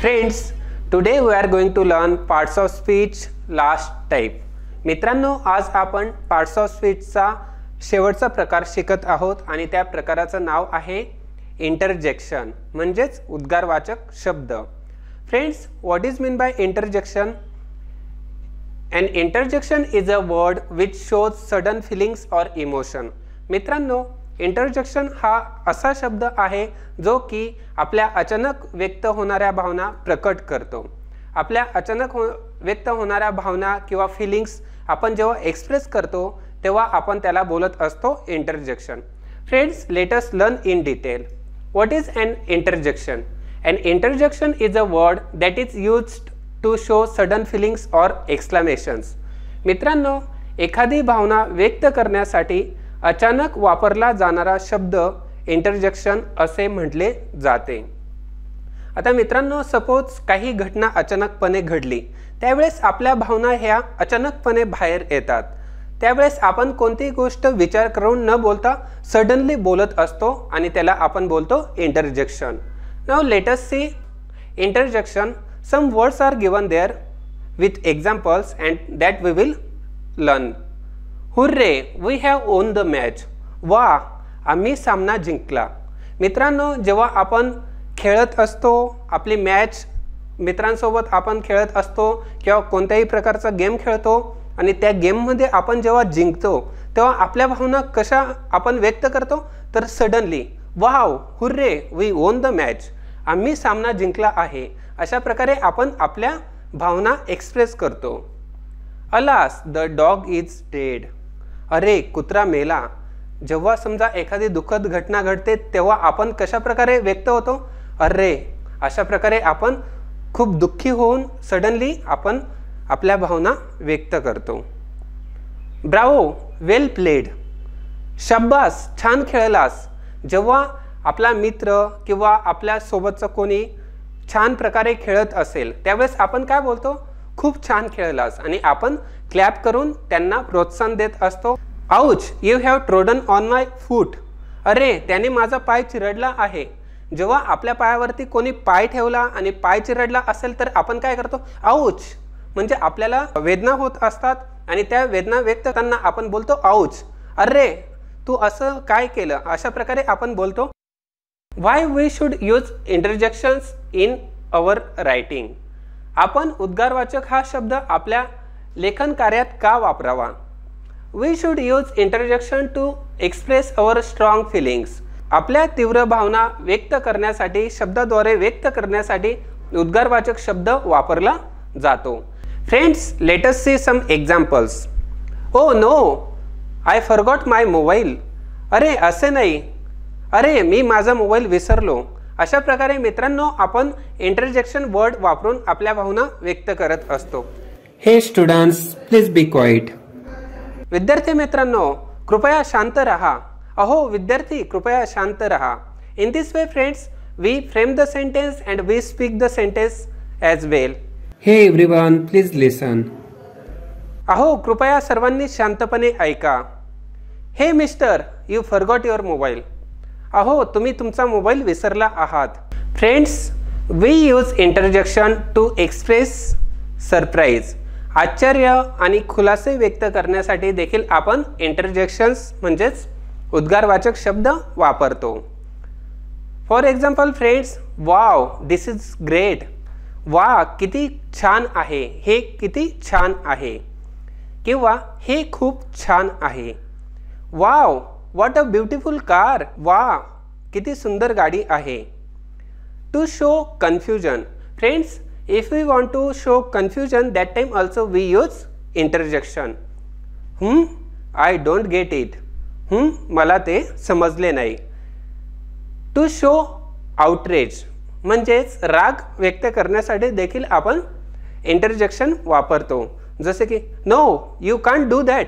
Friends, today we are going to learn parts of speech last type. मित्रांनो, आज आपण parts of speech चा शेवटचा प्रकार शिकत आहोत आणि त्या प्रकाराचं नाव आहे interjection म्हणजेच उद्गारवाचक शब्द. Friends, what is mean by interjection? An interjection is a word which shows sudden feelings or emotion. मित्रांनो, इंटरजेक्शन हा असा शब्द आहे जो की आपल्या अचानक व्यक्त होणाऱ्या भावना प्रकट करतो. आपल्या अचानक व्यक्त होणाऱ्या भावना किंवा फीलिंग्स आपण जेव्हा एक्सप्रेस करतो तेव्हा आपण त्याला बोलत असतो interjection. Friends, let us learn in detail. What is an interjection? An interjection is a word that is used to show sudden feelings और एक्सक्लेमेशन्स. मित्रांनो, एखादी भावना व्यक्त करण्यासाठी अचानक वापरला जाणारा शब्द इंटरजेक्शन असे म्हटले जाते. आता मित्रांनो, सपोज काही घटना अचानकपणे घडली, त्यावेळेस आपल्या भावना ह्या अचानकपणे बाहेर येतात. त्यावेळेस आपण कोणतीही गोष्ट विचार करून न बोलता सडनली बोलत असतो आणि त्याला आपण बोलतो interjection. Now let us see interjection. Some words are given there with examples and that we will learn. Hurray, we have won the match. वा, आम्ही सामना जिंकला. मित्रांनो, जेव्हा आपण खेळत असतो, आपली मॅच मित्रांसोबत आपण खेळत असतो किंवा कोणत्याही प्रकारचा गेम खेळतो आणि त्या गेममध्ये आपण जेव्हा जिंकतो तेव्हा आपल्या भावना कशा आपण व्यक्त करतो, तर suddenly wow, hurray, we won the match, आम्ही सामना जिंकला आहे, अशा प्रकारे आपण आपल्या भावना एक्सप्रेस करतो. Alas, the dog is dead. अरे, कुत्रा मेला. जेव्हा समजा एखादी दुःखद घटना घडते तेव्हा आपण कशा प्रकारे व्यक्त होतो, अरे, अशा प्रकारे आपण खूप दुःखी होऊन सडनली आपण आपल्या भावना व्यक्त करतो. ब्रावो, वेल प्लेड. शाब्बास, छान खेळलास. जेव्हा आपला मित्र किंवा आपल्या सोबतचं कोणी छान प्रकारे खेळत असेल त्यावेळेस आपण काय बोलतो, खूप छान खेळलास, आणि आपण क्लॅप करून त्यांना प्रोत्साहन देत असतो. Ouch, you have trodden on my foot. अरे, त्याने माझा पाय चिरडला आहे. जेव्हा आपल्या पायावरती कोणी पाय ठेवला आणि पाय चिरडला असेल तर आपण काय करतो, आउच, म्हणजे आपल्याला वेदना होत असतात आणि त्या वेदना व्यक्त करताना आपण बोलतो आउच. अरे, तू असं काय केलं, अशा प्रकारे आपण बोलतो. Why we should use interjections in our writing. आपण उद्गारवाचक हा शब्द आपल्या लेखन कार्यात का वापरावा? We should use interjection to express our strong feelings. आपल्या तीव्र भावना व्यक्त करण्यासाठी, शब्दाद्वारे व्यक्त करण्यासाठी उद्गारवाचक शब्द वापरला जातो. Friends, let us see some examples. Oh no, I forgot my mobile. अरे, असे नाही. अरे, मी माझा मोबाईल विसरलो. अशा प्रकारे मित्रांनो आपण इंटरजेक्शन वर्ड वापरून आपल्या भावना व्यक्त करत असतो. हे स्टुडंट्स, प्लीज बी क्वाइट. विद्यार्थी मित्रांनो, कृपया शांत रहा. अहो विद्यार्थी, कृपया शांत रहा. In this way friends, we frame the sentence and we speak the sentence as well. Hey everyone, please लिसन. अहो, कृपया सर्वांनी शांतपणे ऐका. Hey mister, you forgot your mobile. अहो, तुम्ही तुमचा मोबाईल विसरला आहात. Friends, we use interjection to express surprise. आश्चर्य आणि खुलासे व्यक्त करण्यासाठी देखील आपण इंटरजेक्शन्स म्हणजेच उद्गारवाचक शब्द वापरतो. For example friends, wow, this is great. वा, किती छान आहे, हे किती छान आहे, किंवा हे खूप छान आहे. Wow, what a beautiful car. वा, किती सुंदर गाडी आहे. To show confusion. Friends, if we want to show confusion that time also we use interjection. I don't get it. मला ते समजले नाही. टू शो आउटरेज म्हणजेच राग व्यक्त करण्यासाठी देखील आपण इंटरजेक्शन वापरतो. जसे की no, you can't do that.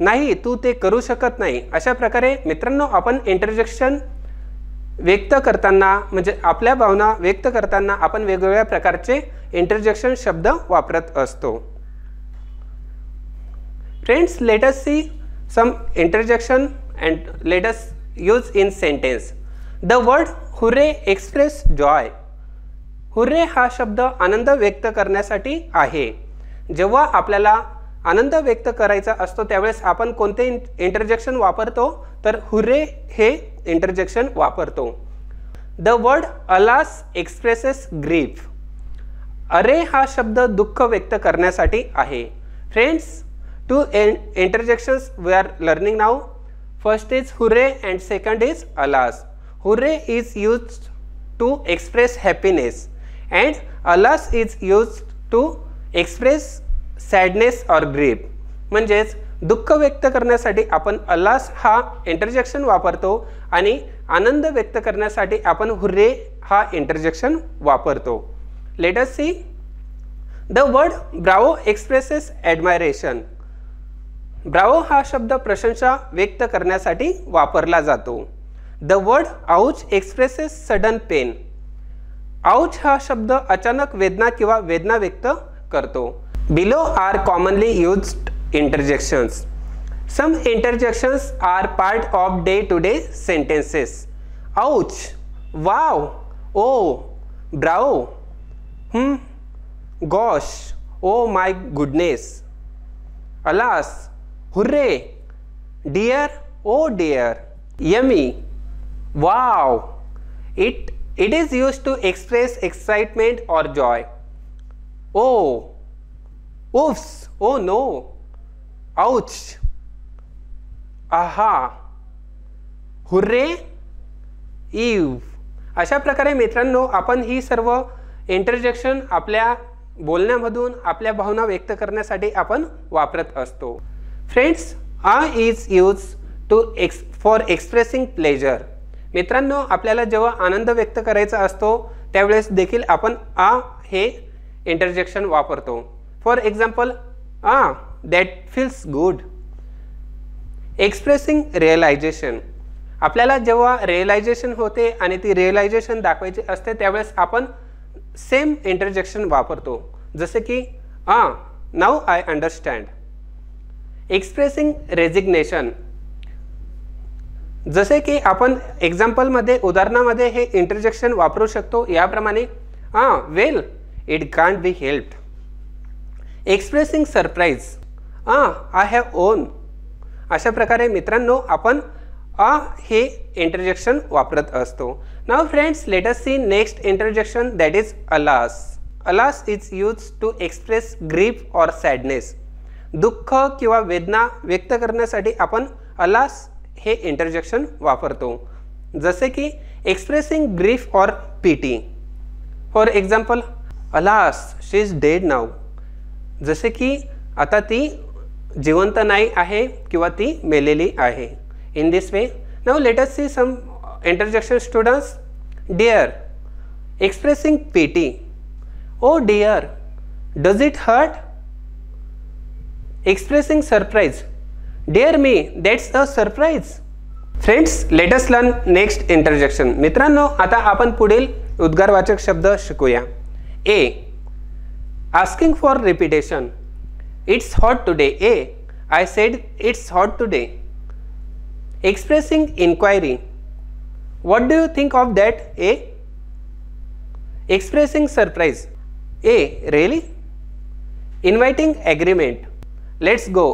नाही, तू ते करू शकत नाही. अशा प्रकारे मित्रांनो आपण इंटरजेक्शन व्यक्त करताना म्हणजे आपल्या भावना व्यक्त करताना आपण वेगवेगळ्या प्रकारचे इंटरजेक्शन शब्द वापरत असतो. Friends, let us see some interjection and let us use in sentence. The word hurray express joy. Hurray हा शब्द आनंद व्यक्त करण्यासाठी आहे. जेव्हा आपल्याला आनंद व्यक्त करायचा असतो त्यावेळेस आपण कोणते इंटरजेक्शन वापरतो, तर हुर्रे हे इंटरजेक्शन वापरतो. The word alas expresses grief. अरे हा शब्द दुःख व्यक्त करण्यासाठी आहे. Friends, two interjections we are learning now. First is hurray and second is alas. Hurre is used to express happiness and alas is used to express sadness or grief. म्हणजेच दुःख व्यक्त करण्यासाठी आपण अलास हा इंटरजेक्शन वापरतो आणि आनंद व्यक्त करण्यासाठी आपण हुर्रे हा इंटरजेक्शन वापरतो. Let us see. The word bravo expresses admiration. Bravo हा शब्द प्रशंसा व्यक्त करण्यासाठी वापरला जातो. The word ouch expresses sudden pain. Ouch हा शब्द अचानक वेदना किंवा वेदना व्यक्त करतो. Below are commonly used interjections. Some interjections are part of day-to-day sentences. Ouch, wow, oh, bravo, gosh, oh my goodness, alas, hooray, dear, oh dear, yummy, wow. It is used to express excitement or joy. Oh, oops, oh no, ouch, aha, hurray, इव. अशा प्रकारे मित्रांनो आपण ही सर्व interjection आपल्या बोलण्यामधून आपल्या भावना व्यक्त करण्यासाठी आपण वापरत असतो. Friends, ah is use to for expressing pleasure. मित्रांनो, आपल्याला जेव्हा आनंद व्यक्त करायचा असतो त्यावेळेस देखील आपण आ हे इंटरजेक्शन वापरतो. For example, that feels good. Expressing realization. आपल्याला जेव्हा रिअलायझेशन होते आणि ती रिअलायझेशन दाखवायची असते त्यावेळेस आपण सेम इंटरजेक्शन वापरतो, जसे की now I understand. Expressing resignation. जसे की आपण एक्झाम्पलमध्ये उदाहरणामध्ये हे इंटरजेक्शन वापरू शकतो याप्रमाणे, well it can't be helped. Expressing surprise. I have won. अशा प्रकारे मित्रांनो आपण हे इंटरजेक्शन वापरत असतो. Now friends, let us see next interjection, that is alas. Alas is use to express grief or sadness. दुःख किंवा वेदना व्यक्त करण्यासाठी आपण अलास हे इंटरजेक्शन वापरतो, जसे की expressing grief or PT. For example, alas she is dead now. जसे की आता ती जिवंत नाही आहे किंवा ती मेलेली आहे. In this way, now let us see some interjection students. Dear, expressing pity. Oh dear, does it hurt. Expressing surprise. Dear me, that's a surprise. Friends, let us learn next interjection. मित्रांनो, आता आपण पुढील उद्गारवाचक शब्द शिकूया. ए, asking for repetition. It's hot today. I said it's hot today. Expressing inquiry. What do you think of that? Expressing surprise. Really? Inviting agreement. Let's go.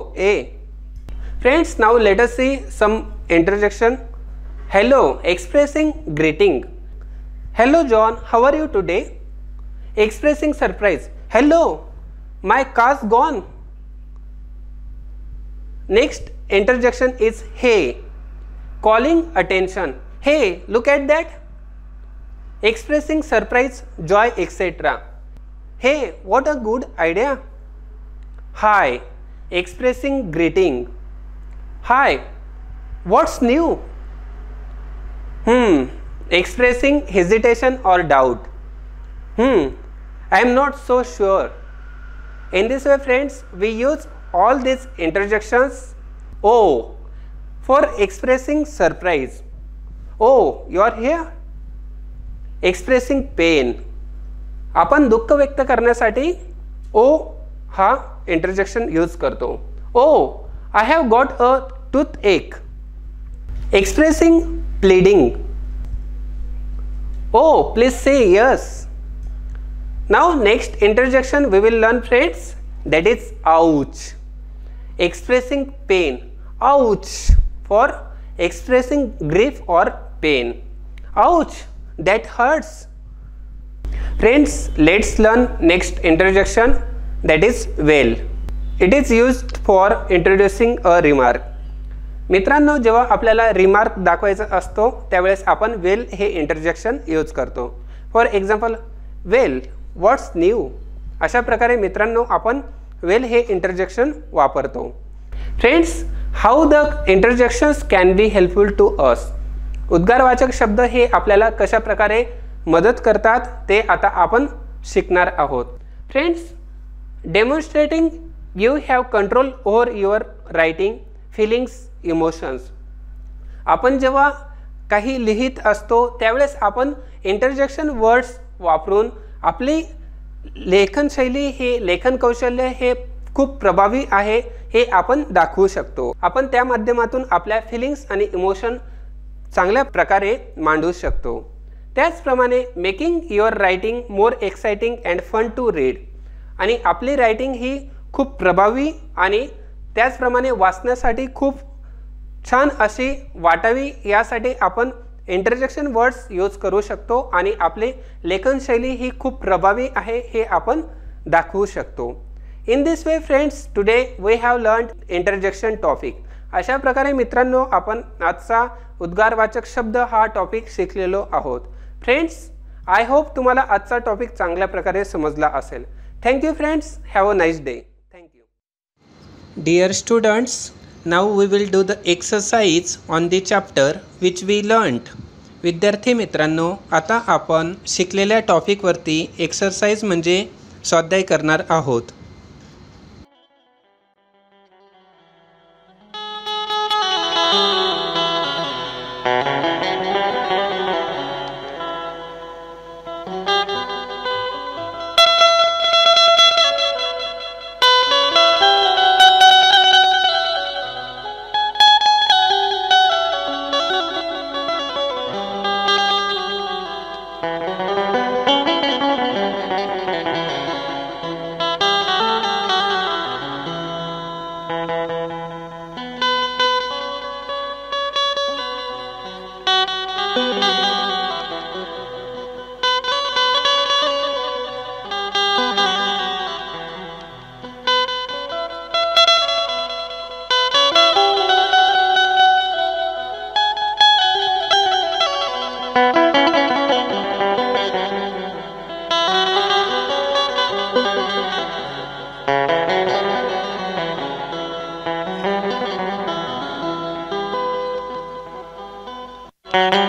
Friends, now let us see some interjection. Hello, expressing greeting. Hello John, how are you today? Expressing surprise. Hello, my car's gone. Next interjection is hey, calling attention. Hey, look at that. Expressing surprise, joy, etc. Hey, what a good idea. Hi, expressing greeting. Hi, what's new? Expressing hesitation or doubt. I am not so sure. In this way, friends, we use all these interjections. For expressing surprise. You are here. Expressing pain. आपण दुःख व्यक्त करण्यासाठी हा interjection use करतो. I have got a toothache. Expressing pleading. Oh, please say yes. Now next interjection we will learn, friends, that is ouch. Expressing pain. Ouch, for expressing grief or pain. Ouch, that hurts. Friends, let's learn next interjection, that is well. It is used for introducing a remark. मित्रांनो, जेव्हा आपल्याला remark दाखवायचा असतो त्यावेळेस आपण well हे interjection use करतो. For example, well what's new. अशा प्रकारे मित्रांनो आपण वेल हे इंटरजेक्शन वापरतो. Friends, how the interjections can be helpful to us. उद्गारवाचक शब्द हे आपल्याला कशा प्रकारे मदत करतात ते आता आपण शिकणार आहोत. Friends, demonstrating you have control over your writing, feelings, emotions. आपण जेव्हा काही लिहित असतो त्यावेळेस आपण इंटरजेक्शन वर्ड्स वापरून आपली लेखनशैली हे लेखन कौशल्य हे खूप प्रभावी आहे हे आपण दाखवू शकतो. आपण त्या माध्यमातून आपल्या फिलिंग्स आणि इमोशन चांगल्या प्रकारे मांडू शकतो. त्याचप्रमाणे making your writing more exciting and fun to read. आणि आपली रायटिंग ही खूप प्रभावी आणि त्याचप्रमाणे वाचण्यासाठी खूप छान अशी वाटावी यासाठी आपण इंटरजेक्शन वर्ड्स यूज करू शकतो आणि आपली लेखनशैली ही खूप प्रभावी आहे हे आपण दाखवू शकतो. In this way friends, today we have learned interjection topic. अशा प्रकारे मित्रांनो आपण आजचा उद्गारवाचक शब्द हा टॉपिक शिकलेलो आहोत. फ्रेंड्स, आय होप तुम्हाला आजचा टॉपिक चांगल्या प्रकारे समजला असेल. Thank you friends, have a nice day. Thank you. Dear students, now we will do the exercise on the chapter which we learned. विद्यार्थी मित्रांनो, आता आपण शिकलेल्या टॉपिकवरती एक्सरसाइज म्हणजे स्वाध्याय करणार आहोत. you